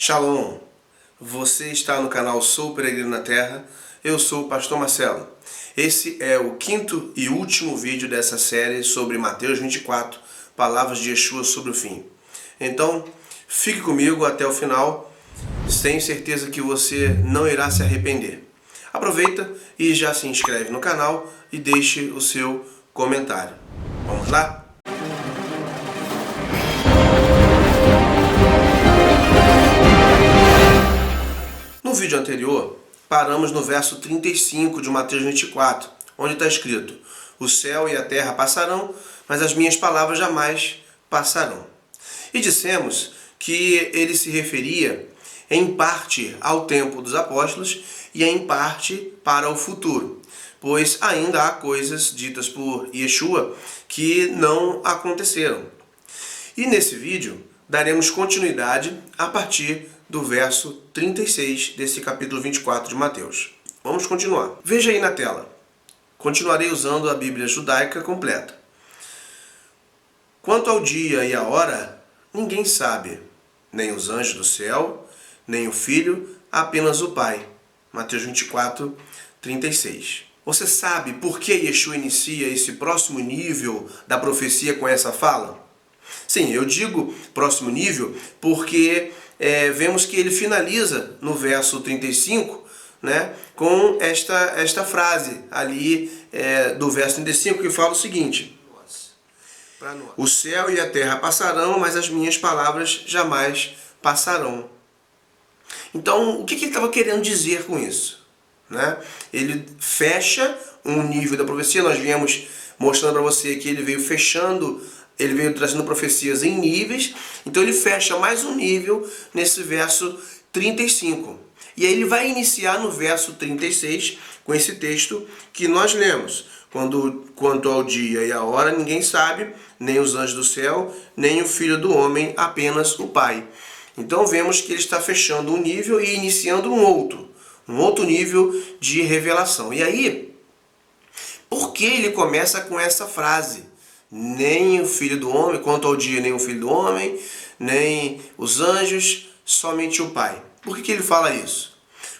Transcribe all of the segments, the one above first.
Shalom! Você está no canal Sou Peregrino na Terra, eu sou o Pastor Marcelo. Esse é o quinto e último vídeo dessa série sobre Mateus 24, palavras de Yeshua sobre o fim. Então, fique comigo até o final, tenho certeza que você não irá se arrepender. Aproveita e já se inscreve no canal e deixe o seu comentário. Vamos lá? No vídeo anterior, paramos no verso 35 de Mateus 24, onde está escrito: o céu e a terra passarão, mas as minhas palavras jamais passarão. E dissemos que ele se referia em parte ao tempo dos apóstolos e em parte para o futuro, pois ainda há coisas ditas por Yeshua que não aconteceram. E nesse vídeo daremos continuidade a partir do verso 36 desse capítulo 24 de Mateus. Vamos continuar. Veja aí na tela. Continuarei usando a Bíblia judaica completa. Quanto ao dia e a hora, ninguém sabe, nem os anjos do céu, nem o Filho, apenas o Pai. Mateus 24, 36. Você sabe por que Yeshua inicia esse próximo nível da profecia com essa fala? Sim, eu digo próximo nível porque vemos que ele finaliza no verso 35, né, com esta frase ali do verso 35 que fala o seguinte: o céu e a terra passarão, mas as minhas palavras jamais passarão. Então, o que ele estava querendo dizer com isso? Né? Ele fecha um nível da profecia. Nós viemos mostrando para você que ele veio fechando, ele veio trazendo profecias em níveis, então ele fecha mais um nível nesse verso 35. E aí ele vai iniciar no verso 36 com esse texto que nós lemos. Quanto ao dia e a hora, ninguém sabe, nem os anjos do céu, nem o Filho do Homem, apenas o Pai. Então vemos que ele está fechando um nível e iniciando um outro nível de revelação. E aí, por que ele começa com essa frase? Nem o Filho do Homem, quanto ao dia, nem o Filho do Homem, nem os anjos, somente o Pai. Por que ele fala isso?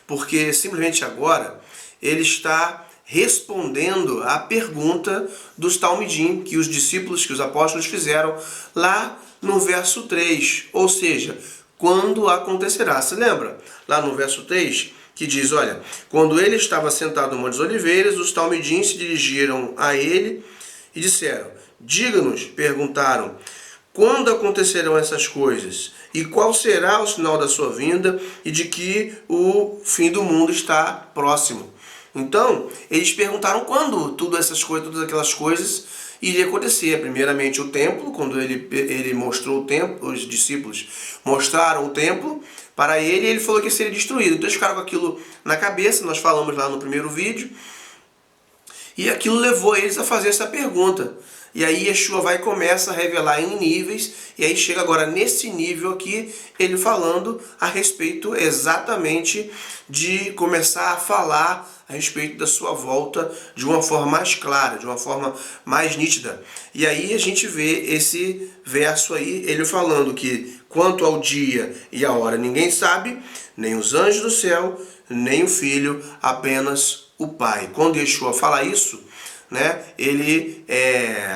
Porque simplesmente agora ele está respondendo à pergunta dos Talmidim, que os discípulos, que os apóstolos fizeram lá no verso 3. Ou seja, quando acontecerá. Se lembra? Lá no verso 3, que diz, olha, quando ele estava sentado no Monte das Oliveiras, os Talmidim se dirigiram a ele e disseram: diga-nos, perguntaram, quando acontecerão essas coisas? E qual será o sinal da sua vinda e de que o fim do mundo está próximo? Então, eles perguntaram quando todas aquelas coisas iria acontecer. Primeiramente o templo, quando ele mostrou o templo, os discípulos mostraram o templo para ele e ele falou que seria destruído. Então eles ficaram com aquilo na cabeça, nós falamos lá no primeiro vídeo, e aquilo levou eles a fazer essa pergunta. E aí Yeshua vai e começa a revelar em níveis, e aí chega agora nesse nível aqui, ele falando a respeito exatamente de começar a falar a respeito da sua volta de uma forma mais clara, de uma forma mais nítida. E aí a gente vê esse verso aí, ele falando que quanto ao dia e a hora ninguém sabe, nem os anjos do céu, nem o Filho, apenas o Pai. Quando Yeshua fala isso, né, ele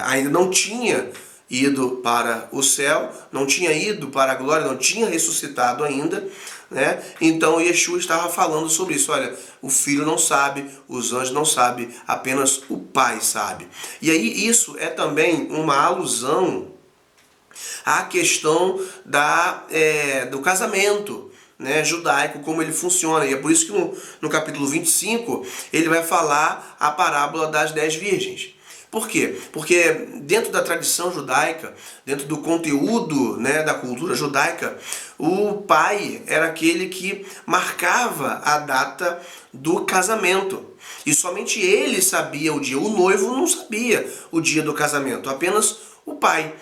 ainda não tinha ido para o céu, não tinha ido para a glória, não tinha ressuscitado ainda, né? Então Yeshua estava falando sobre isso. Olha, o Filho não sabe, os anjos não sabem, apenas o Pai sabe. E aí isso é também uma alusão à questão do casamento, né, judaico, como ele funciona. E é por isso que no capítulo 25 ele vai falar a parábola das 10 virgens. Por quê? Porque dentro da tradição judaica, dentro do conteúdo, né, da cultura judaica, o pai era aquele que marcava a data do casamento. E somente ele sabia o dia. O noivo não sabia o dia do casamento, apenas o pai.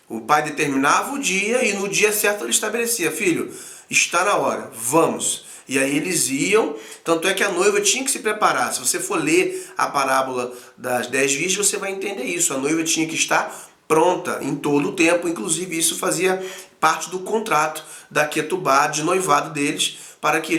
O pai determinava o dia e no dia certo ele estabelecia: filho, está na hora, vamos. E aí eles iam, tanto é que a noiva tinha que se preparar. Se você for ler a parábola das 10 virgens, você vai entender isso. A noiva tinha que estar pronta em todo o tempo, inclusive isso fazia parte do contrato da Ketubá de noivado deles, para que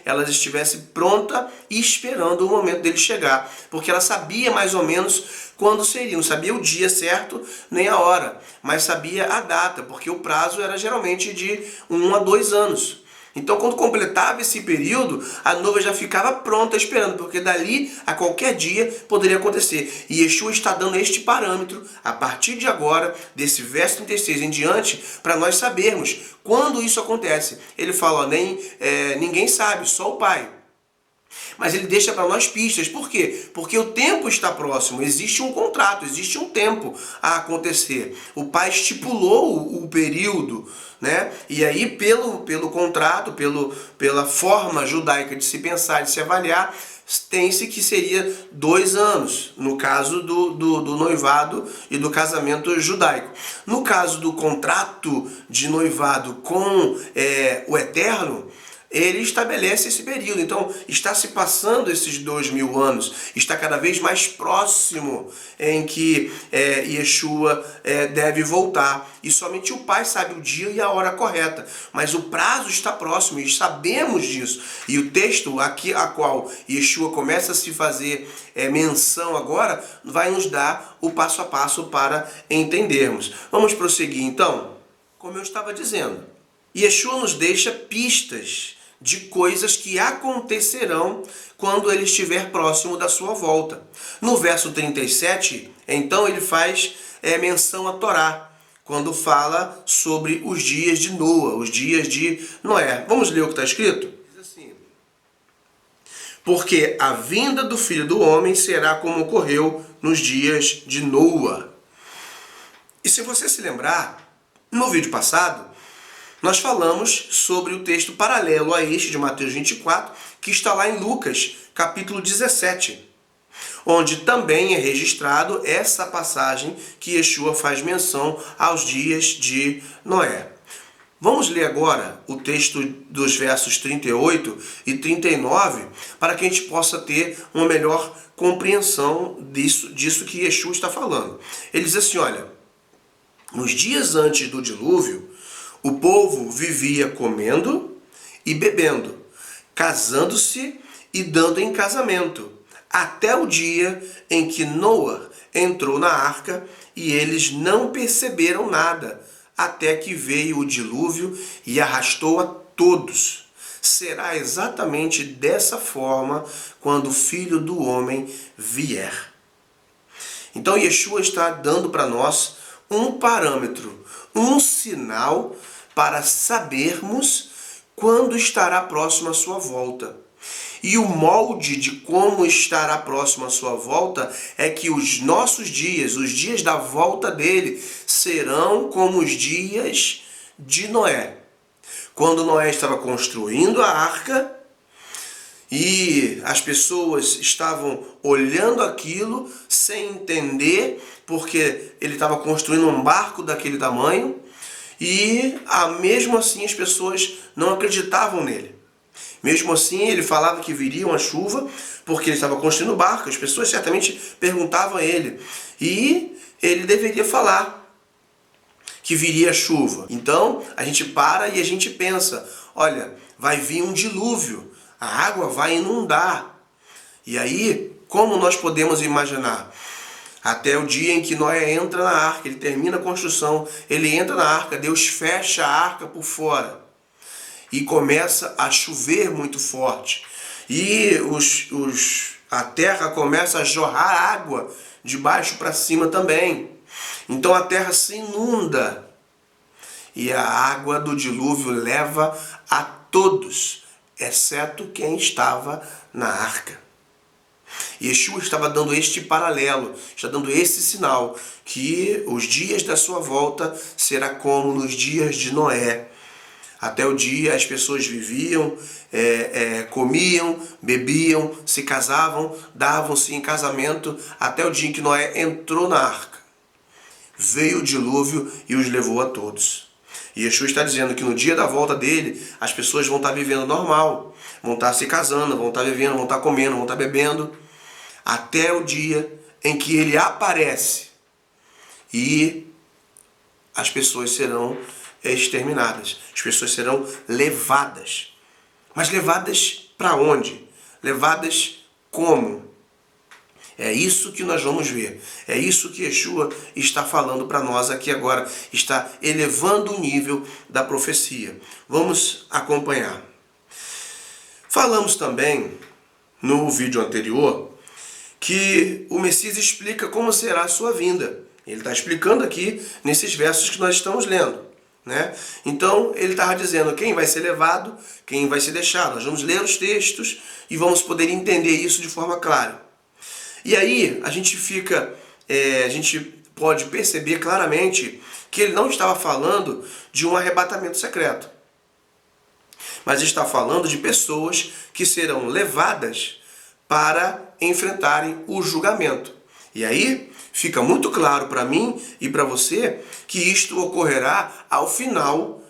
elas estivessem prontas e esperando o momento dele chegar. Porque ela sabia mais ou menos quando seria, não sabia o dia certo nem a hora, mas sabia a data, porque o prazo era geralmente de 1 a 2 anos. Então, quando completava esse período, a noiva já ficava pronta esperando, porque dali a qualquer dia poderia acontecer. E Yeshua está dando este parâmetro, a partir de agora, desse verso 36 em diante, para nós sabermos quando isso acontece. Ele fala, ninguém sabe, só o Pai. Mas ele deixa para nós pistas. Por quê? Porque o tempo está próximo. Existe um contrato, existe um tempo a acontecer. O Pai estipulou o período, né? E aí, pelo contrato, pela forma judaica de se pensar, de se avaliar, tem-se que seria 2 anos, no caso do noivado e do casamento judaico. No caso do contrato de noivado com o Eterno, ele estabelece esse período. Então, está se passando esses 2000 anos, está cada vez mais próximo em que Yeshua deve voltar. E somente o Pai sabe o dia e a hora correta. Mas o prazo está próximo e sabemos disso. E o texto aqui, a qual Yeshua começa a se fazer menção agora, vai nos dar o passo a passo para entendermos. Vamos prosseguir então? Como eu estava dizendo, Yeshua nos deixa pistas de coisas que acontecerão quando ele estiver próximo da sua volta. No verso 37, então ele faz menção à Torá, quando fala sobre os dias de Noa, os dias de Noé. Vamos ler o que está escrito? Diz assim: porque a vinda do Filho do Homem será como ocorreu nos dias de Noa. E se você se lembrar, no vídeo passado, nós falamos sobre o texto paralelo a este de Mateus 24, que está lá em Lucas, capítulo 17, onde também é registrado essa passagem que Yeshua faz menção aos dias de Noé. Vamos ler agora o texto dos versos 38 e 39, para que a gente possa ter uma melhor compreensão disso que Yeshua está falando. Ele diz assim, olha, nos dias antes do dilúvio, o povo vivia comendo e bebendo, casando-se e dando em casamento, até o dia em que Noa entrou na arca e eles não perceberam nada, até que veio o dilúvio e arrastou a todos. Será exatamente dessa forma quando o Filho do Homem vier. Então Yeshua está dando para nós um parâmetro, um sinal para sabermos quando estará próximo a sua volta. E o molde de como estará próximo a sua volta é que os nossos dias, os dias da volta dele, serão como os dias de Noé. Quando Noé estava construindo a arca e as pessoas estavam olhando aquilo sem entender, porque ele estava construindo um barco daquele tamanho, e mesmo assim as pessoas não acreditavam nele. Mesmo assim ele falava que viria uma chuva, porque ele estava construindo o barco. As pessoas certamente perguntavam a ele, e ele deveria falar que viria chuva. Então a gente para e a gente pensa, olha, vai vir um dilúvio, a água vai inundar. E aí, como nós podemos imaginar? Até o dia em que Noé entra na arca, ele termina a construção, ele entra na arca, Deus fecha a arca por fora e começa a chover muito forte. E a terra começa a jorrar água de baixo para cima também. Então a terra se inunda e a água do dilúvio leva a todos, exceto quem estava na arca. Yeshua estava dando este paralelo, está dando esse sinal, que os dias da sua volta será como nos dias de Noé. Até o dia as pessoas viviam, comiam, bebiam, se casavam, davam-se em casamento, até o dia em que Noé entrou na arca. Veio o dilúvio e os levou a todos. E Yeshua está dizendo que no dia da volta dele, as pessoas vão estar vivendo normal, vão estar se casando, vão estar vivendo, vão estar comendo, vão estar bebendo, até o dia em que ele aparece e as pessoas serão exterminadas. As pessoas serão levadas. Mas levadas para onde? Levadas como? É isso que nós vamos ver. É isso que Yeshua está falando para nós aqui agora. Está elevando o nível da profecia. Vamos acompanhar. Falamos também no vídeo anterior que o Messias explica como será a sua vinda. Ele está explicando aqui nesses versos que nós estamos lendo, né? Então ele estava dizendo quem vai ser levado, quem vai ser deixado. Nós vamos ler os textos e vamos poder entender isso de forma clara. E aí a gente pode perceber claramente que ele não estava falando de um arrebatamento secreto, mas está falando de pessoas que serão levadas para enfrentarem o julgamento. E aí fica muito claro para mim e para você que isto ocorrerá ao final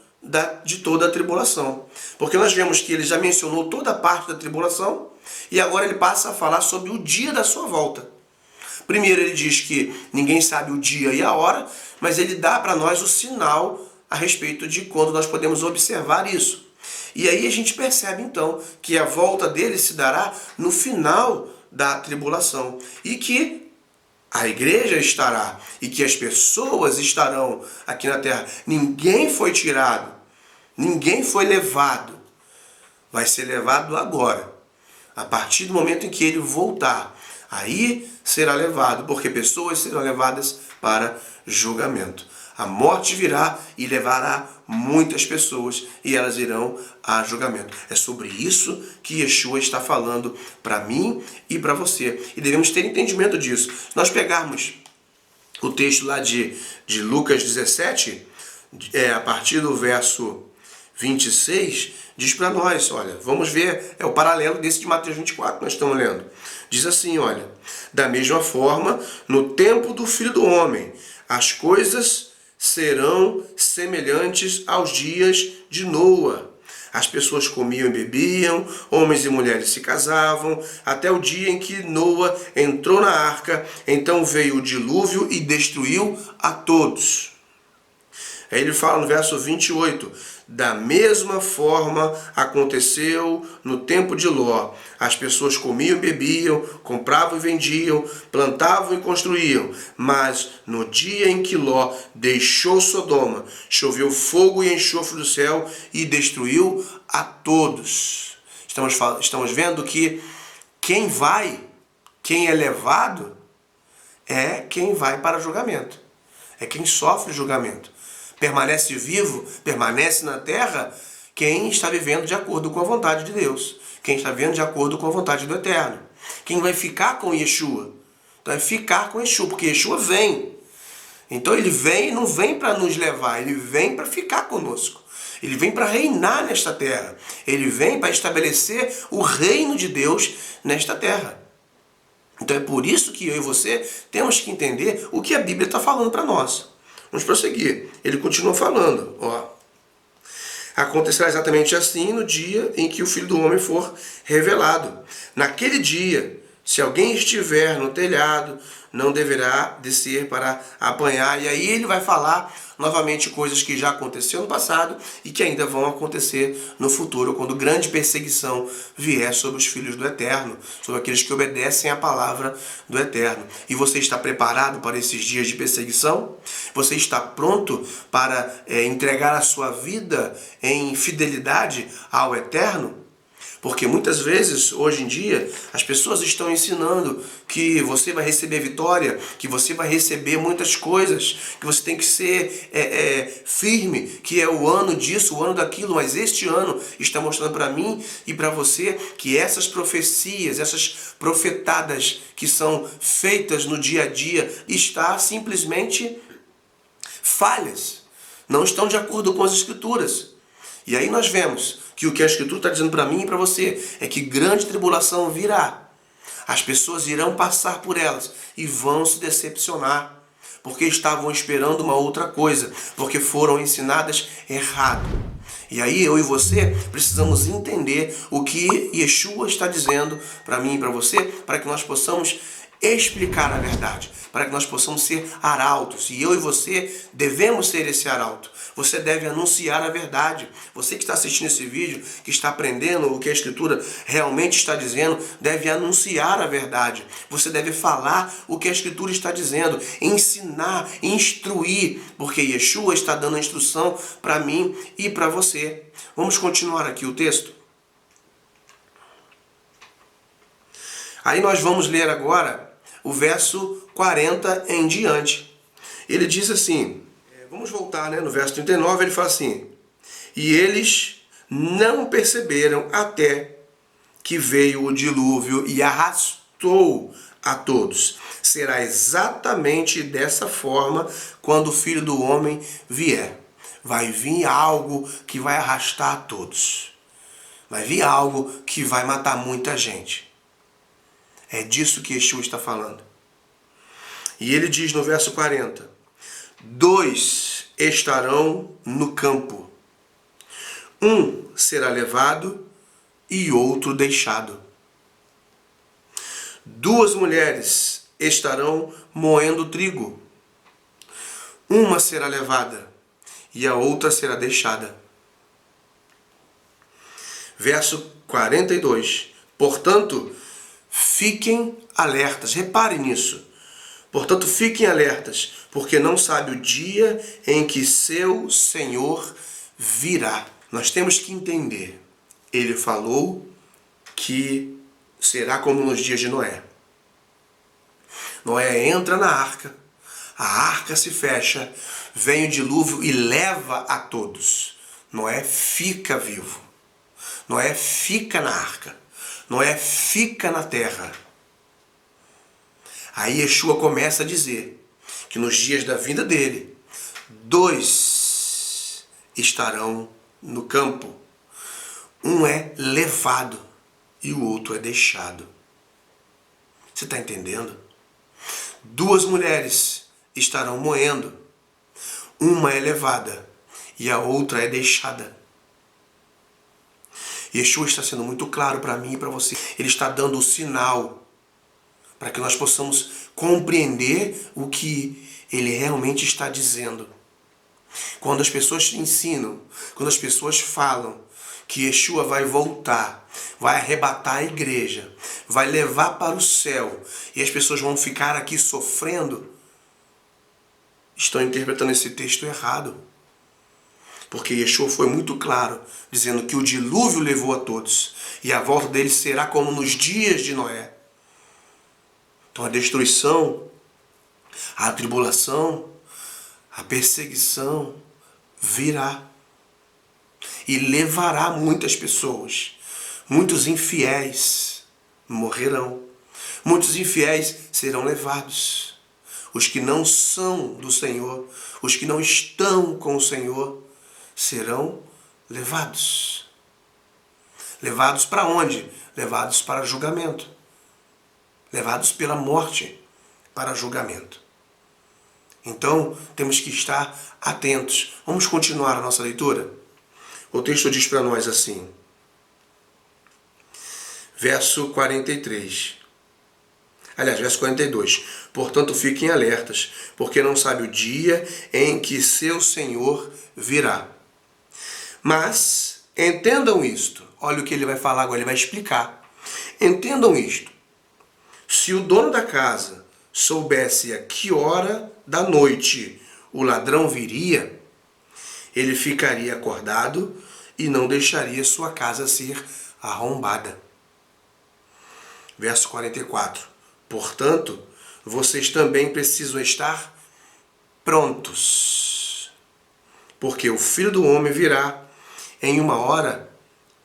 de toda a tribulação. Porque nós vemos que ele já mencionou toda a parte da tribulação e agora ele passa a falar sobre o dia da sua volta. Primeiro ele diz que ninguém sabe o dia e a hora, mas ele dá para nós o sinal a respeito de quando nós podemos observar isso. E aí a gente percebe então que a volta dele se dará no final da tribulação e que a igreja estará e que as pessoas estarão aqui na terra. Ninguém foi tirado, ninguém foi levado. Vai ser levado agora, a partir do momento em que ele voltar. Aí será levado, porque pessoas serão levadas para julgamento. A morte virá e levará muitas pessoas e elas irão a julgamento. É sobre isso que Yeshua está falando para mim e para você. E devemos ter entendimento disso. Se nós pegarmos o texto lá de Lucas 17, a partir do verso 26, diz para nós, olha, vamos ver, é o paralelo desse de Mateus 24 que nós estamos lendo. Diz assim, olha, da mesma forma, no tempo do Filho do Homem, as coisas serão semelhantes aos dias de Noa. As pessoas comiam e bebiam, homens e mulheres se casavam, até o dia em que Noa entrou na arca, então veio o dilúvio e destruiu a todos. Aí ele fala no verso 28, da mesma forma aconteceu no tempo de Ló. As pessoas comiam e bebiam, compravam e vendiam, plantavam e construíam. Mas no dia em que Ló deixou Sodoma, choveu fogo e enxofre do céu e destruiu a todos. Estamos vendo que quem é levado, é quem vai para julgamento. É quem sofre julgamento. Permanece vivo, permanece na terra, quem está vivendo de acordo com a vontade de Deus. Quem está vivendo de acordo com a vontade do Eterno. Quem vai ficar com Yeshua? Então é ficar com Yeshua, porque Yeshua vem. Então ele vem e não vem para nos levar, ele vem para ficar conosco. Ele vem para reinar nesta terra. Ele vem para estabelecer o reino de Deus nesta terra. Então é por isso que eu e você temos que entender o que a Bíblia está falando para nós. Vamos prosseguir. Ele continua falando. Acontecerá exatamente assim no dia em que o Filho do Homem for revelado. Naquele dia, se alguém estiver no telhado, não deverá descer para apanhar. E aí ele vai falar novamente coisas que já aconteceram no passado e que ainda vão acontecer no futuro, quando grande perseguição vier sobre os filhos do Eterno, sobre aqueles que obedecem à palavra do Eterno. E você está preparado para esses dias de perseguição? Você está pronto para entregar a sua vida em fidelidade ao Eterno? Porque muitas vezes, hoje em dia, as pessoas estão ensinando que você vai receber vitória, que você vai receber muitas coisas, que você tem que ser firme, que é o ano disso, o ano daquilo, mas este ano está mostrando para mim e para você que essas profecias, essas profetadas que são feitas no dia a dia, está simplesmente falhas, não estão de acordo com as Escrituras. E aí nós vemos que o que a Escritura está dizendo para mim e para você é que grande tribulação virá. As pessoas irão passar por elas e vão se decepcionar, porque estavam esperando uma outra coisa, porque foram ensinadas errado. E aí eu e você precisamos entender o que Yeshua está dizendo para mim e para você, para que nós possamos explicar a verdade, para que nós possamos ser arautos. E eu e você devemos ser esse arauto. Você deve anunciar a verdade. Você que está assistindo esse vídeo, que está aprendendo o que a Escritura realmente está dizendo, deve anunciar a verdade. Você deve falar o que a Escritura está dizendo, ensinar, instruir, porque Yeshua está dando a instrução para mim e para você. Vamos continuar aqui o texto? Aí nós vamos ler agora o verso 40 em diante. Ele diz assim, vamos voltar, no verso 39, ele fala assim: e eles não perceberam até que veio o dilúvio e arrastou a todos. Será exatamente dessa forma quando o Filho do Homem vier. Vai vir algo que vai arrastar a todos. Vai vir algo que vai matar muita gente. É disso que Yeshua está falando. E ele diz no verso 40, 2 estarão no campo, um será levado e outro deixado. 2 mulheres estarão moendo trigo, uma será levada e a outra será deixada. Verso 42, portanto, fiquem alertas, reparem nisso. Portanto, fiquem alertas, porque não sabe o dia em que seu Senhor virá. Nós temos que entender. Ele falou que será como nos dias de Noé. Noé entra na arca, a arca se fecha, vem o dilúvio e leva a todos. Noé fica vivo. Noé fica na arca. Noé fica na terra. Aí Yeshua começa a dizer que nos dias da vinda dele, 2 estarão no campo. Um é levado e o outro é deixado. Você está entendendo? 2 mulheres estarão moendo. Uma é levada e a outra é deixada. Yeshua está sendo muito claro para mim e para você. Ele está dando o sinal para que nós possamos compreender o que ele realmente está dizendo. Quando as pessoas ensinam, quando as pessoas falam que Yeshua vai voltar, vai arrebatar a igreja, vai levar para o céu e as pessoas vão ficar aqui sofrendo, estão interpretando esse texto errado. Porque Yeshua foi muito claro, dizendo que o dilúvio levou a todos e a volta dele será como nos dias de Noé. Então a destruição, a tribulação, a perseguição virá e levará muitas pessoas. Muitos infiéis morrerão. Muitos infiéis serão levados. Os que não são do Senhor, os que não estão com o Senhor, serão levados. Levados para onde? Levados para julgamento. Levados pela morte para julgamento. Então, temos que estar atentos. Vamos continuar a nossa leitura? O texto diz para nós assim, verso 43. Aliás, verso 42. Portanto, fiquem alertas, porque não sabe o dia em que seu Senhor virá. Mas, entendam isto. Olha o que ele vai falar agora, ele vai explicar. Entendam isto. Se o dono da casa soubesse a que hora da noite o ladrão viria, ele ficaria acordado e não deixaria sua casa ser arrombada. Verso 44. Portanto, vocês também precisam estar prontos, porque o Filho do Homem virá em uma hora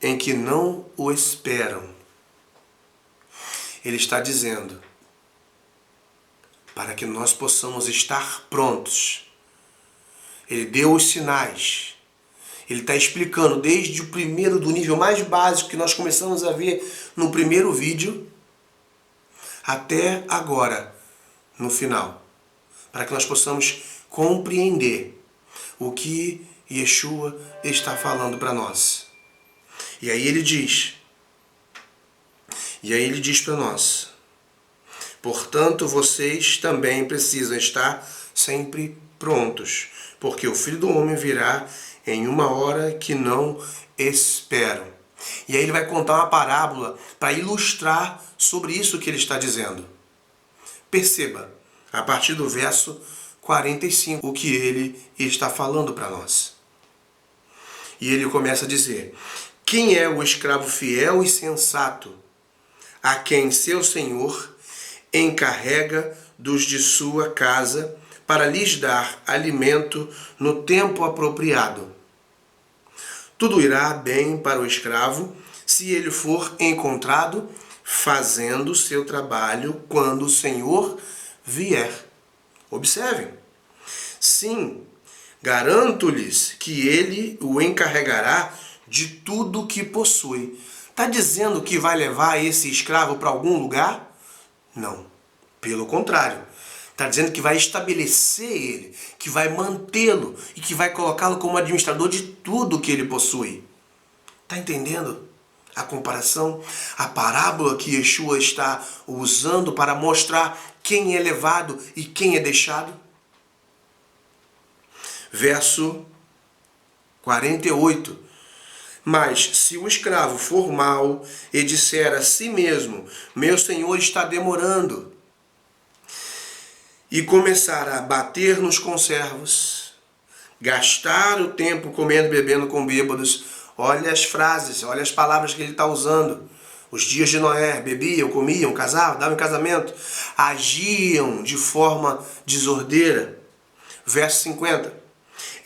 em que não o esperam. Ele está dizendo para que nós possamos estar prontos. Ele deu os sinais. Ele está explicando desde o primeiro, do nível mais básico que nós começamos a ver no primeiro vídeo, até agora, no final. Para que nós possamos compreender o que Yeshua está falando para nós. E aí ele diz para nós, Portanto, vocês também precisam estar sempre prontos, porque o Filho do Homem virá em uma hora que não esperam. E aí ele vai contar uma parábola para ilustrar sobre isso que ele está dizendo. Perceba, a partir do verso 45, o que ele está falando para nós. E ele começa a dizer: quem é o escravo fiel e sensato, a quem seu senhor encarrega dos de sua casa para lhes dar alimento no tempo apropriado? Tudo irá bem para o escravo se ele for encontrado fazendo o seu trabalho quando o Senhor vier. Observem. Sim, garanto-lhes que ele o encarregará de tudo que possui. Está dizendo que vai levar esse escravo para algum lugar? Não. Pelo contrário. Está dizendo que vai estabelecer ele, que vai mantê-lo e que vai colocá-lo como administrador de tudo que ele possui. Está entendendo a comparação? A parábola que Yeshua está usando para mostrar quem é levado e quem é deixado? Verso 48. Mas se o escravo for mau e disser a si mesmo: meu senhor está demorando, e começar a bater nos conservos, gastar o tempo comendo e bebendo com bêbados, olha as frases, olha as palavras que ele está usando. Os dias de Noé, bebiam, comiam, casavam, davam em casamento, agiam de forma desordeira. Verso 50.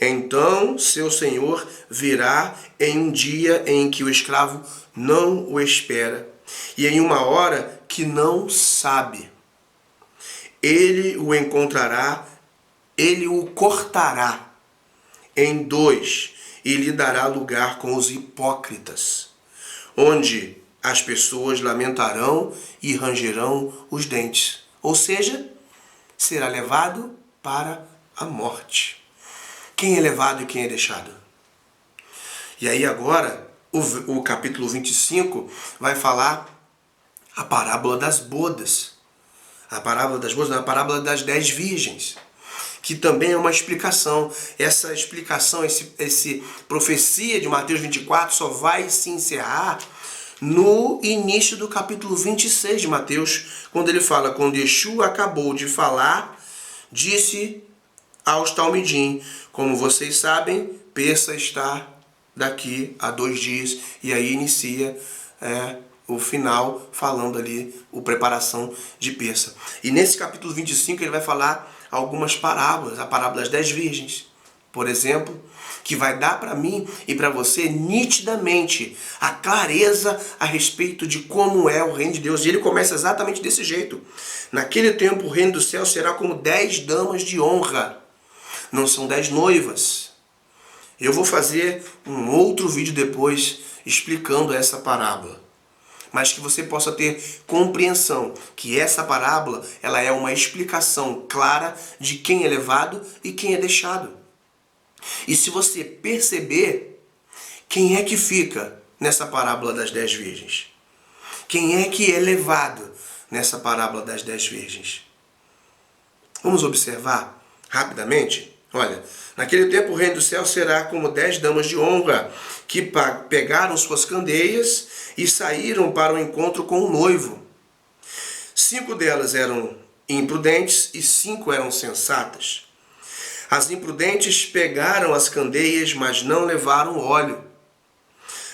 Então seu senhor virá em um dia em que o escravo não o espera, e em uma hora que não sabe. Ele o encontrará, ele o cortará em dois e lhe dará lugar com os hipócritas, onde as pessoas lamentarão e rangerão os dentes. Ou seja, será levado para a morte. Quem é levado e quem é deixado? E aí agora, o capítulo 25 vai falar a parábola das bodas. A parábola das bodas, a parábola das 10 virgens, que também é uma explicação. Essa explicação, esse profecia de Mateus 24 só vai se encerrar no início do capítulo 26 de Mateus, quando ele fala: quando Yeshua acabou de falar, disse aos talmidim: como vocês sabem, Pêssah está daqui a 2 dias, e aí inicia o final, falando ali a preparação de Pêssah. E nesse capítulo 25 ele vai falar algumas parábolas, a parábola das 10 virgens, por exemplo, que vai dar para mim e para você nitidamente a clareza a respeito de como é o reino de Deus. E ele começa exatamente desse jeito: naquele tempo o reino do céu será como 10 damas de honra. Não são 10 noivas. Eu vou fazer um outro vídeo depois explicando essa parábola, mas que você possa ter compreensão que essa parábola ela é uma explicação clara de quem é levado e quem é deixado. E se você perceber, quem é que fica nessa parábola das 10 virgens? Quem é que é levado nessa parábola das 10 virgens? Vamos observar rapidamente. Olha, naquele tempo o reino do céu será como 10 damas de honra, que pegaram suas candeias e saíram para o encontro com o noivo. 5 delas eram imprudentes e 5 eram sensatas. As imprudentes pegaram as candeias, mas não levaram óleo,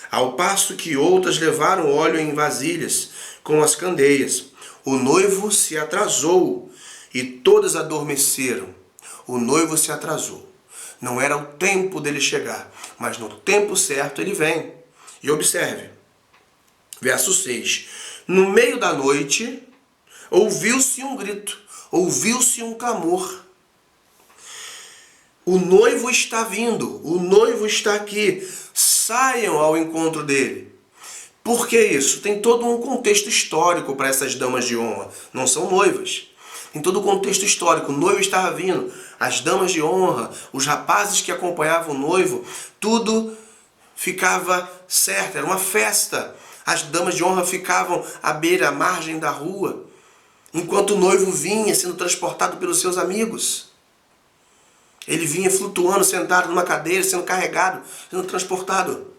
ao passo que outras levaram óleo em vasilhas com as candeias. O noivo se atrasou e todas adormeceram. O noivo se atrasou. Não era o tempo dele chegar, mas no tempo certo ele vem. E observe, verso 6. No meio da noite, ouviu-se um grito, ouviu-se um clamor. O noivo está vindo, o noivo está aqui. Saiam ao encontro dele. Por que isso? Tem todo um contexto histórico para essas damas de honra. Não são noivas. Tem todo o contexto histórico. O noivo estava vindo, as damas de honra, os rapazes que acompanhavam o noivo, tudo ficava certo, era uma festa. As damas de honra ficavam à beira, à margem da rua. enquanto o noivo vinha sendo transportado pelos seus amigos. Ele vinha flutuando, sentado numa cadeira, sendo carregado, sendo transportado.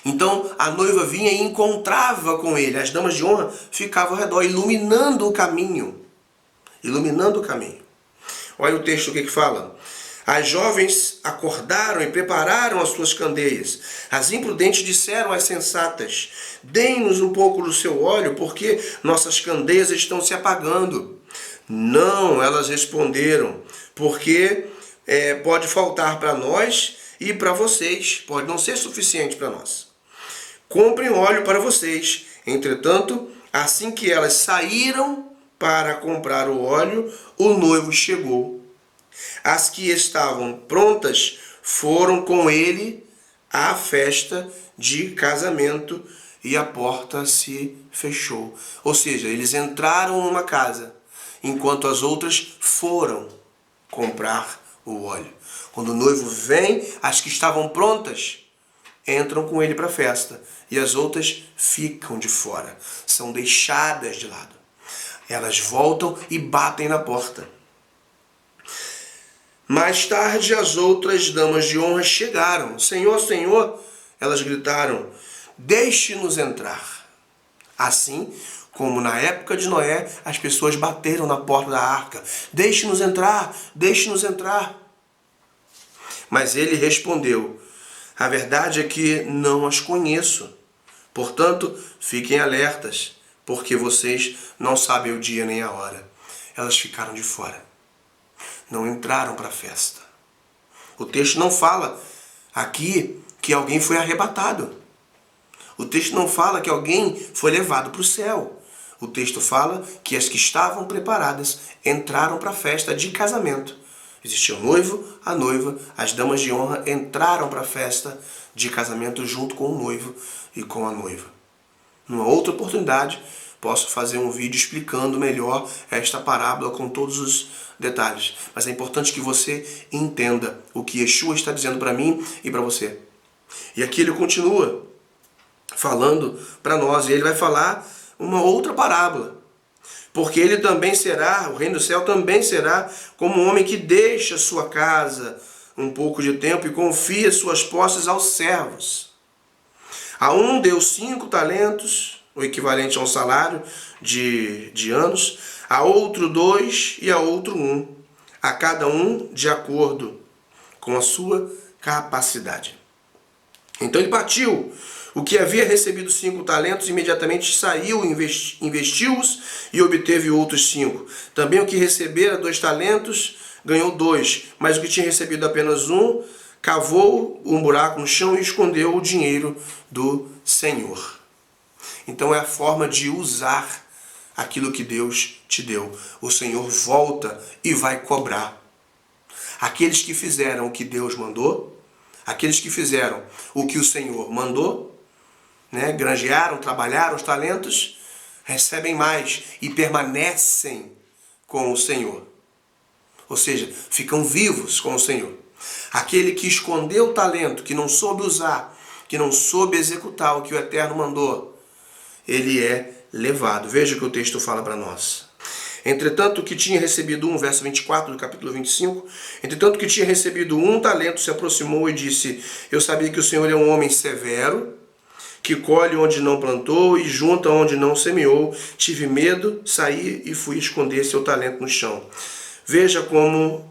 Então a noiva vinha e encontrava com ele. As damas de honra ficavam ao redor, iluminando o caminho. Iluminando o caminho. Olha o texto o que fala. As jovens acordaram e prepararam as suas candeias. As imprudentes disseram às sensatas: deem-nos um pouco do seu óleo, porque nossas candeias estão se apagando. Não, elas responderam, porque pode faltar para nós e para vocês. Pode não ser suficiente para nós. Comprem óleo para vocês. Entretanto, assim que elas saíram para comprar o óleo, o noivo chegou. As que estavam prontas foram com ele à festa de casamento e a porta se fechou. Ou seja, eles entraram numa casa, enquanto as outras foram comprar o óleo. Quando o noivo vem, as que estavam prontas entram com ele para a festa e as outras ficam de fora, são deixadas de lado. Elas voltam e batem na porta. Mais tarde, as outras damas de honra chegaram. Senhor, Senhor, elas gritaram, deixe-nos entrar. Assim como na época de Noé, as pessoas bateram na porta da arca. Deixe-nos entrar, deixe-nos entrar. Mas ele respondeu, a verdade é que não as conheço. Portanto, fiquem alertas, porque vocês não sabem o dia nem a hora. Elas ficaram de fora. Não entraram para a festa. O texto não fala aqui que alguém foi arrebatado. O texto não fala que alguém foi levado para o céu. O texto fala que as que estavam preparadas entraram para a festa de casamento. Existia o noivo, a noiva, as damas de honra entraram para a festa de casamento junto com o noivo e com a noiva. Numa outra oportunidade, posso fazer um vídeo explicando melhor esta parábola com todos os detalhes. Mas é importante que você entenda o que Yeshua está dizendo para mim e para você. E aqui ele continua falando para nós, e ele vai falar uma outra parábola. Porque ele também será, o reino do céu também será como um homem que deixa sua casa um pouco de tempo e confia suas posses aos servos. A um deu 5 talentos, o equivalente a um salário de anos, a outro 2 e a outro 1, a cada um de acordo com a sua capacidade. Então ele partiu. O que havia recebido 5 talentos, imediatamente saiu, investiu-os e obteve outros 5. Também o que recebera 2 talentos, ganhou 2. Mas o que tinha recebido apenas 1, cavou um buraco no chão e escondeu o dinheiro do Senhor. Então é a forma de usar aquilo que Deus te deu. O Senhor volta e vai cobrar. Aqueles que fizeram o que Deus mandou, aqueles que fizeram o que o Senhor mandou, granjearam, trabalharam os talentos, recebem mais e permanecem com o Senhor. Ou seja, ficam vivos com o Senhor. Aquele que escondeu o talento, que não soube usar, que não soube executar o que o Eterno mandou, ele é levado. Veja o que o texto fala para nós. Entretanto, que tinha recebido 1, verso 24 do capítulo 25, entretanto que tinha recebido 1 talento, se aproximou e disse, eu sabia que o Senhor é um homem severo, que colhe onde não plantou e junta onde não semeou. Tive medo, saí e fui esconder seu talento no chão. Veja como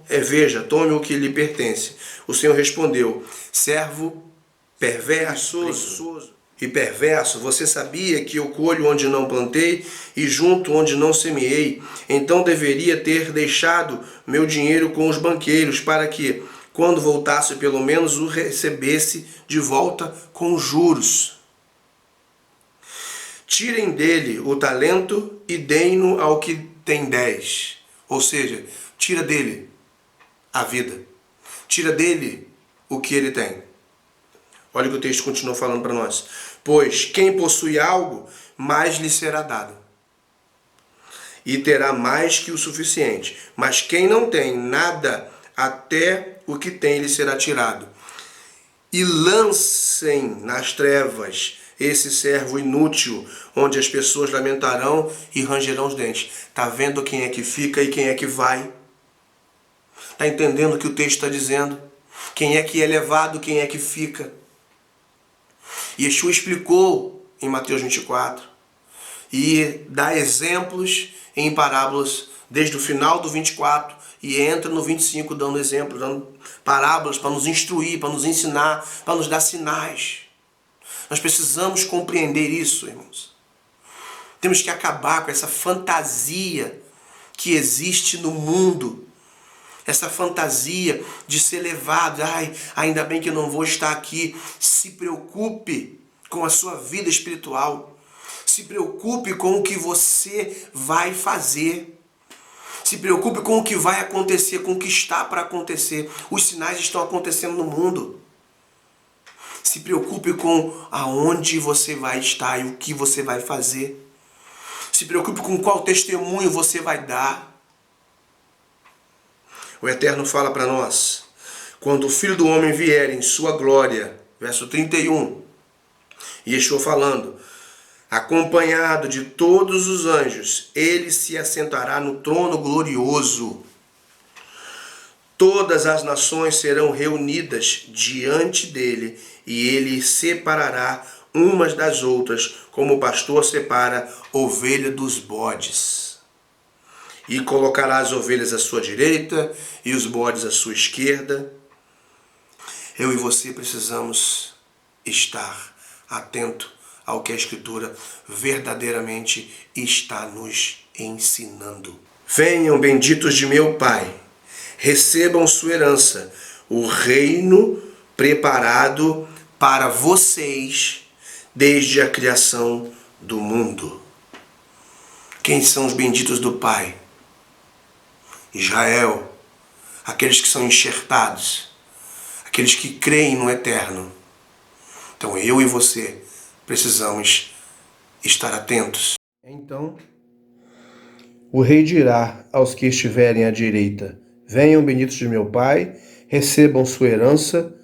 tome o que lhe pertence. O Senhor respondeu, servo perverso e perverso, você sabia que eu colho onde não plantei e junto onde não semeei? Então deveria ter deixado meu dinheiro com os banqueiros, para que, quando voltasse, pelo menos o recebesse de volta com juros. Tirem dele o talento e deem-no ao que tem 10. Ou seja, tira dele a vida. Tira dele o que ele tem. Olha o que o texto continua falando para nós. Pois quem possui algo, mais lhe será dado. E terá mais que o suficiente. Mas quem não tem nada, até o que tem lhe será tirado. E lancem nas trevas. esse servo inútil, onde as pessoas lamentarão e rangerão os dentes. Está vendo quem é que fica e quem é que vai? Está entendendo o que o texto está dizendo? Quem é que é levado, quem é que fica? Yeshua explicou em Mateus 24 e dá exemplos em parábolas desde o final do 24 e entra no 25 dando exemplos, dando parábolas para nos instruir, para nos ensinar, para nos dar sinais. Nós precisamos compreender isso, irmãos. Temos que acabar com essa fantasia que existe no mundo. Essa fantasia de ser levado. Ai, ainda bem que eu não vou estar aqui. Se preocupe com a sua vida espiritual. Se preocupe com o que você vai fazer. Se preocupe com o que vai acontecer, com o que está para acontecer. Os sinais estão acontecendo no mundo. Se preocupe com aonde você vai estar e o que você vai fazer. Se preocupe com qual testemunho você vai dar. O Eterno fala para nós, quando o Filho do Homem vier em sua glória, verso 31, Yeshua falando, acompanhado de todos os anjos, ele se assentará no trono glorioso. Todas as nações serão reunidas diante dele, e ele separará umas das outras, como o pastor separa ovelha dos bodes. E colocará as ovelhas à sua direita e os bodes à sua esquerda. Eu e você precisamos estar atento ao que a Escritura verdadeiramente está nos ensinando. Venham, benditos de meu Pai, recebam sua herança, o reino preparado para vocês desde a criação do mundo. Quem são os benditos do Pai? Israel, aqueles que são enxertados, aqueles que creem no Eterno. Então eu e você precisamos estar atentos. Então, o rei dirá aos que estiverem à direita, venham benditos de meu Pai, recebam sua herança,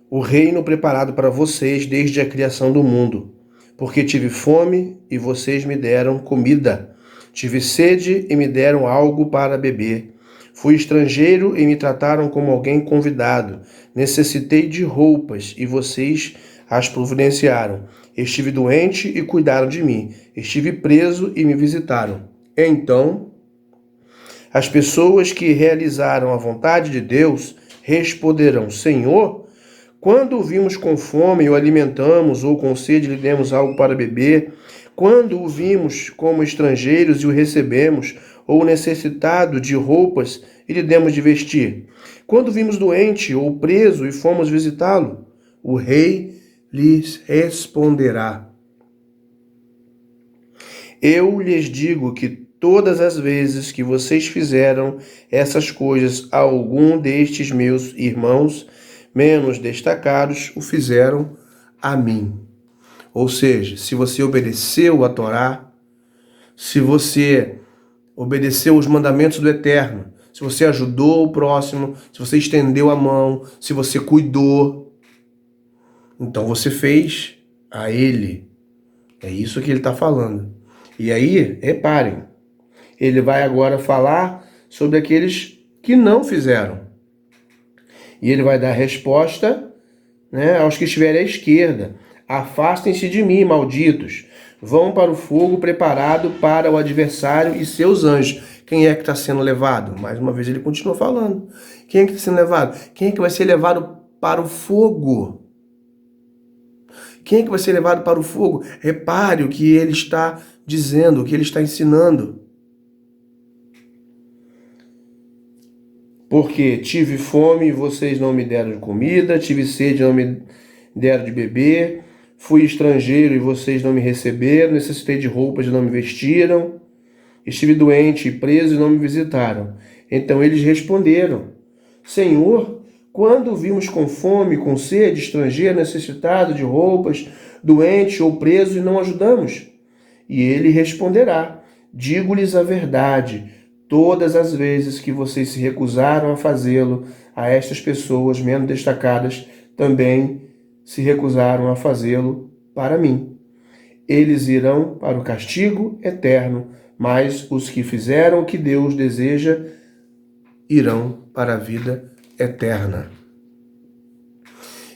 o reino preparado para vocês desde a criação do mundo. Porque tive fome e vocês me deram comida. Tive sede e me deram algo para beber. Fui estrangeiro e me trataram como alguém convidado. Necessitei de roupas e vocês as providenciaram. Estive doente e cuidaram de mim. Estive preso e me visitaram. Então, as pessoas que realizaram a vontade de Deus responderão, Senhor, quando o vimos com fome e o alimentamos, ou com sede lhe demos algo para beber? Quando o vimos como estrangeiros e o recebemos, ou necessitado de roupas e lhe demos de vestir? Quando vimos doente ou preso e fomos visitá-lo? O rei lhes responderá, eu lhes digo que todas as vezes que vocês fizeram essas coisas a algum destes meus irmãos menos destacados, o fizeram a mim. Ou seja, se você obedeceu a Torá, se você obedeceu os mandamentos do Eterno, se você ajudou o próximo, se você estendeu a mão, se você cuidou, então você fez a ele. É isso que ele está falando. E aí, reparem, ele vai agora falar sobre aqueles que não fizeram. E ele vai dar resposta, aos que estiverem à esquerda. Afastem-se de mim, malditos. Vão para o fogo preparado para o adversário e seus anjos. Quem é que está sendo levado? Mais uma vez ele continua falando. Quem é que está sendo levado? Quem é que vai ser levado para o fogo? Quem é que vai ser levado para o fogo? Repare o que ele está dizendo, o que ele está ensinando. Porque tive fome e vocês não me deram de comida, tive sede e não me deram de beber, fui estrangeiro e vocês não me receberam, necessitei de roupas e não me vestiram, estive doente e preso e não me visitaram. Então eles responderam, Senhor, quando vimos com fome, com sede, estrangeiro, necessitado de roupas, doente ou preso e não ajudamos? E ele responderá, digo-lhes a verdade, todas as vezes que vocês se recusaram a fazê-lo, a estas pessoas menos destacadas também se recusaram a fazê-lo para mim. eles irão para o castigo eterno, mas os que fizeram o que Deus deseja irão para a vida eterna.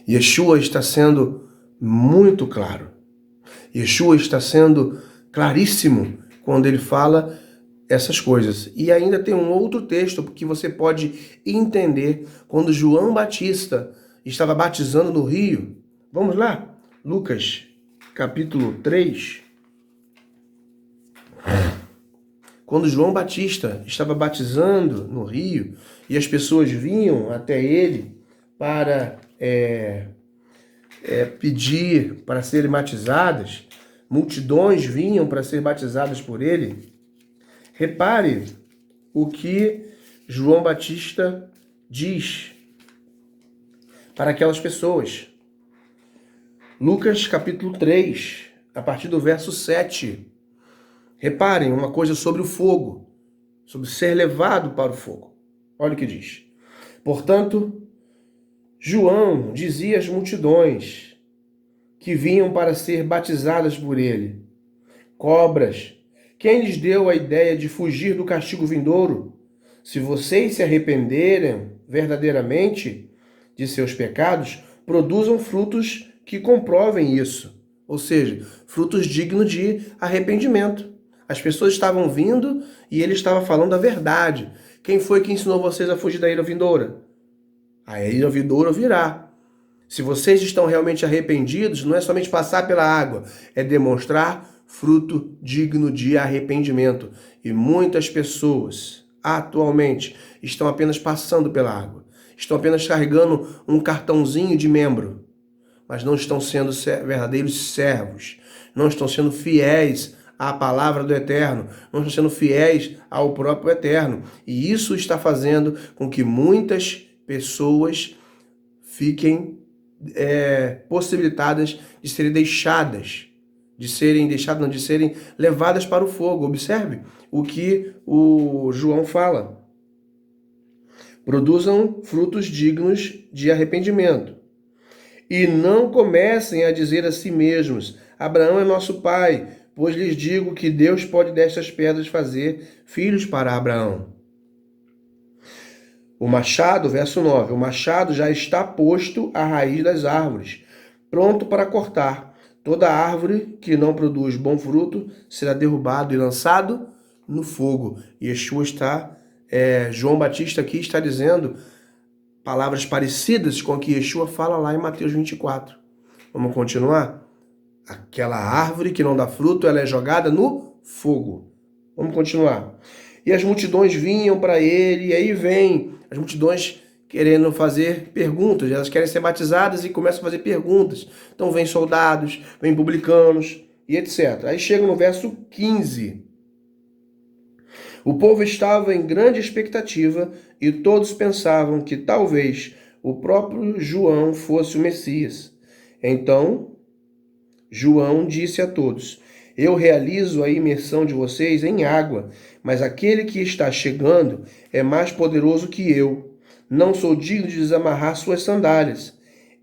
Yeshua está sendo muito claro. Yeshua está sendo claríssimo quando ele fala essas coisas. E ainda tem um outro texto que você pode entender quando João Batista estava batizando no rio. Vamos lá? Lucas, capítulo 3. Quando João Batista estava batizando no rio e as pessoas vinham até ele para pedir para serem batizadas, multidões vinham para ser batizadas por ele. Repare o que João Batista diz para aquelas pessoas. Lucas capítulo 3, a partir do verso 7. Reparem uma coisa sobre o fogo, sobre ser levado para o fogo. Olha o que diz. Portanto, João dizia às multidões que vinham para ser batizadas por ele: cobras, quem lhes deu a ideia de fugir do castigo vindouro? Se vocês se arrependerem verdadeiramente de seus pecados, produzam frutos que comprovem isso. Ou seja, frutos dignos de arrependimento. As pessoas estavam vindo e ele estava falando a verdade. Quem foi que ensinou vocês a fugir da ira vindoura? A ira vindoura virá. Se vocês estão realmente arrependidos, não é somente passar pela água, é demonstrar fruto digno de arrependimento. E muitas pessoas, atualmente, estão apenas passando pela água. Estão apenas carregando um cartãozinho de membro. Mas não estão sendo verdadeiros servos. Não estão sendo fiéis à palavra do Eterno. Não estão sendo fiéis ao próprio Eterno. E isso está fazendo com que muitas pessoas fiquem possibilitadas de serem deixadas. De serem levadas para o fogo. Observe o que o João fala. Produzam frutos dignos de arrependimento. E não comecem a dizer a si mesmos: Abraão é nosso pai, pois lhes digo que Deus pode destas pedras fazer filhos para Abraão. O machado, verso 9, o machado já está posto à raiz das árvores, pronto para cortar. Toda árvore que não produz bom fruto será derrubado e lançado no fogo. Yeshua João Batista aqui está dizendo palavras parecidas com o que Yeshua fala lá em Mateus 24. Vamos continuar? Aquela árvore que não dá fruto, ela é jogada no fogo. Vamos continuar. E as multidões vinham para ele, e aí vem as multidões querendo fazer perguntas. Elas querem ser batizadas e começam a fazer perguntas. Então vem soldados, vem publicanos e etc. Aí chega no verso 15. O povo estava em grande expectativa e todos pensavam que talvez o próprio João fosse o Messias. Então, João disse a todos: eu realizo a imersão de vocês em água, mas aquele que está chegando é mais poderoso que eu. Não sou digno de desamarrar suas sandálias.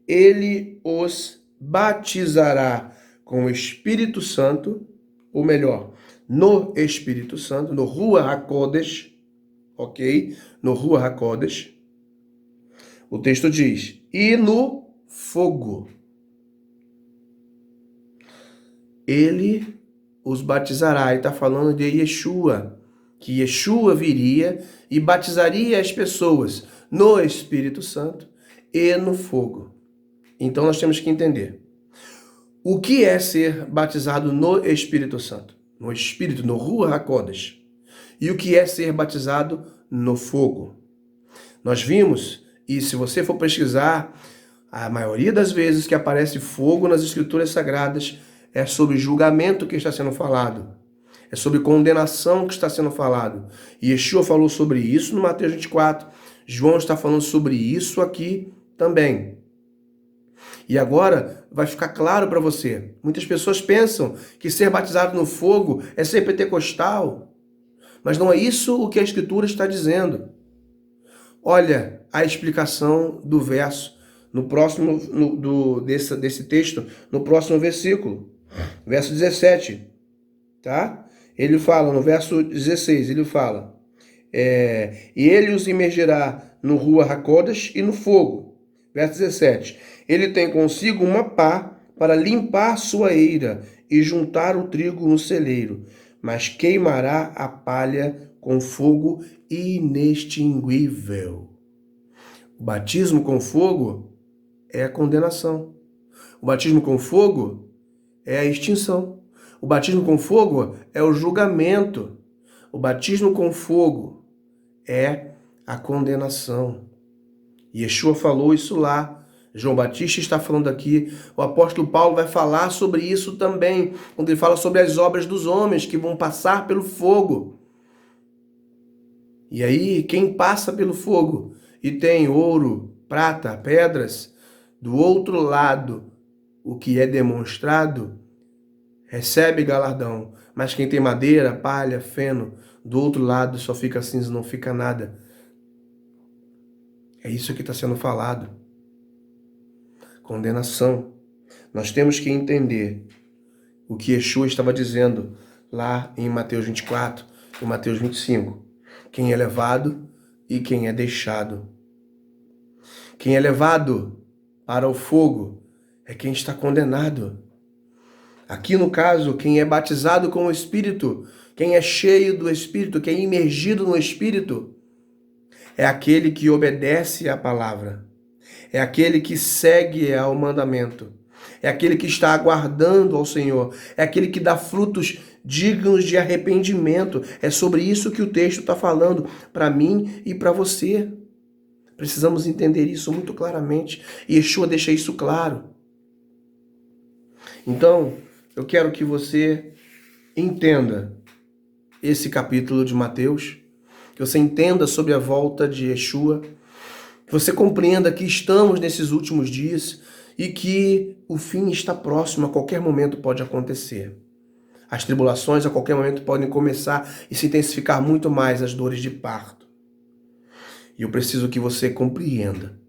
Ele os batizará com o Espírito Santo, ou melhor, no Espírito Santo, no Ruach HaKodesh, ok? No Ruach HaKodesh. O texto diz: e no fogo. Ele os batizará. E está falando de Yeshua, que Yeshua viria e batizaria as pessoas no Espírito Santo e no fogo. Então nós temos que entender o que é ser batizado no Espírito Santo, no Espírito, no Ruach HaKodesh, e o que é ser batizado no fogo. Nós vimos, e se você for pesquisar, a maioria das vezes que aparece fogo nas Escrituras Sagradas é sobre julgamento que está sendo falado. É sobre condenação que está sendo falado. E Yeshua falou sobre isso no Mateus 24. João está falando sobre isso aqui também. E agora vai ficar claro para você. Muitas pessoas pensam que ser batizado no fogo é ser pentecostal. Mas não é isso o que a Escritura está dizendo. Olha a explicação do verso no próximo desse texto, no próximo versículo. Verso 17, tá? Ele fala, no verso 16, ele fala, e ele os imergirá no Rua Hakodesh e no fogo. Verso 17, ele tem consigo uma pá para limpar sua eira e juntar o trigo no celeiro, mas queimará a palha com fogo inextinguível. O batismo com fogo é a condenação. O batismo com fogo é a extinção. O batismo com fogo é o julgamento. O batismo com fogo é a condenação. Yeshua falou isso lá. João Batista está falando aqui. O apóstolo Paulo vai falar sobre isso também, quando ele fala sobre as obras dos homens que vão passar pelo fogo. E aí, quem passa pelo fogo e tem ouro, prata, pedras, do outro lado, o que é demonstrado, recebe galardão. Mas quem tem madeira, palha, feno, do outro lado só fica cinza, não fica nada. É isso que está sendo falado. Condenação. Nós temos que entender o que Yeshua estava dizendo lá em Mateus 24 e Mateus 25. Quem é levado e quem é deixado. Quem é levado para o fogo é quem está condenado. Aqui no caso, quem é batizado com o Espírito, quem é cheio do Espírito, quem é imergido no Espírito, é aquele que obedece à palavra. É aquele que segue ao mandamento. É aquele que está aguardando ao Senhor. É aquele que dá frutos dignos de arrependimento. É sobre isso que o texto está falando para mim e para você. Precisamos entender isso muito claramente. E Yeshua deixa isso claro. Então, eu quero que você entenda esse capítulo de Mateus, que você entenda sobre a volta de Yeshua, que você compreenda que estamos nesses últimos dias e que o fim está próximo, a qualquer momento pode acontecer. As tribulações a qualquer momento podem começar e se intensificar muito mais as dores de parto. E eu preciso que você compreenda,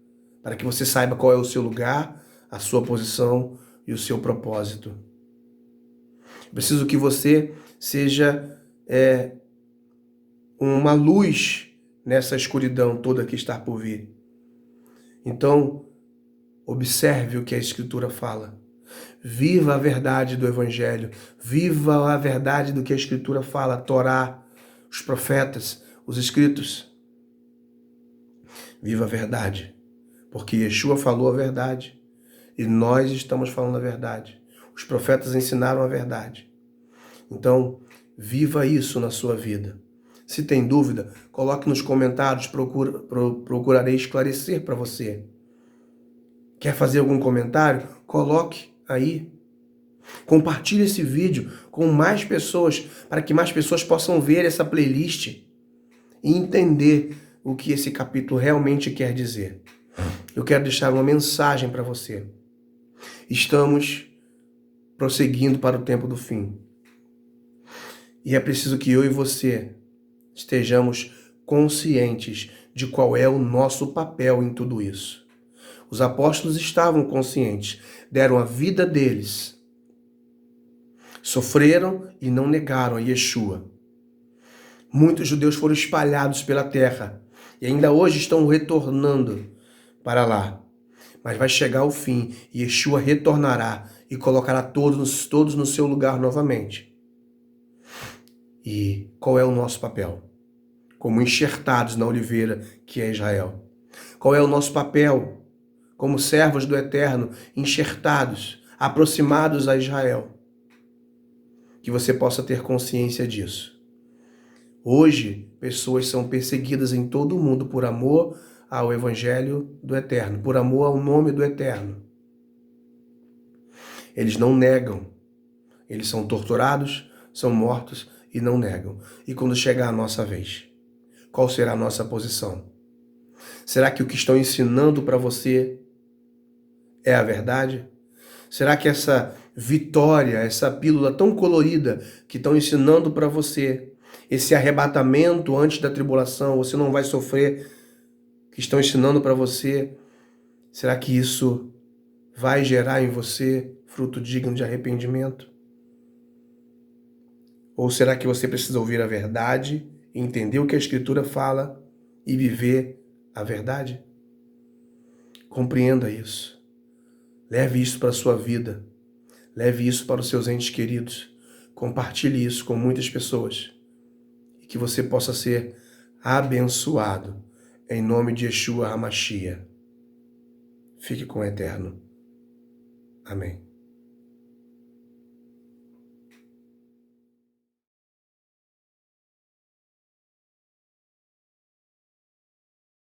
para que você saiba qual é o seu lugar, a sua posição e o seu propósito. Eu preciso que você seja uma luz nessa escuridão toda que está por vir. Então, observe o que a Escritura fala. Viva a verdade do Evangelho. Viva a verdade do que a Escritura fala. A Torá, os profetas, os escritos. Viva a verdade. Porque Yeshua falou a verdade. E nós estamos falando a verdade. Os profetas ensinaram a verdade. Então, viva isso na sua vida. Se tem dúvida, coloque nos comentários, procurarei esclarecer para você. Quer fazer algum comentário? Coloque aí. Compartilhe esse vídeo com mais pessoas, para que mais pessoas possam ver essa playlist e entender o que esse capítulo realmente quer dizer. Eu quero deixar uma mensagem para você. Estamos prosseguindo para o tempo do fim. E é preciso que eu e você estejamos conscientes de qual é o nosso papel em tudo isso. Os apóstolos estavam conscientes, deram a vida deles, sofreram e não negaram a Yeshua. Muitos judeus foram espalhados pela terra e ainda hoje estão retornando para lá. Mas vai chegar o fim e Yeshua retornará e colocará todos no seu lugar novamente. E qual é o nosso papel? Como enxertados na oliveira que é Israel. Qual é o nosso papel? Como servos do Eterno, enxertados, aproximados a Israel. Que você possa ter consciência disso. Hoje, pessoas são perseguidas em todo o mundo por amor ao Evangelho do Eterno, por amor ao nome do Eterno. Eles não negam. Eles são torturados, são mortos e não negam. E quando chegar a nossa vez, qual será a nossa posição? Será que o que estão ensinando para você é a verdade? Será que essa vitória, essa pílula tão colorida que estão ensinando para você, esse arrebatamento antes da tribulação, você não vai sofrer, que estão ensinando para você, será que isso vai gerar em você fruto digno de arrependimento? Ou será que você precisa ouvir a verdade, entender o que a Escritura fala e viver a verdade? Compreenda isso. Leve isso para a sua vida. Leve isso para os seus entes queridos. Compartilhe isso com muitas pessoas. E que você possa ser abençoado. Em nome de Yeshua HaMashiach. Fique com o Eterno. Amém.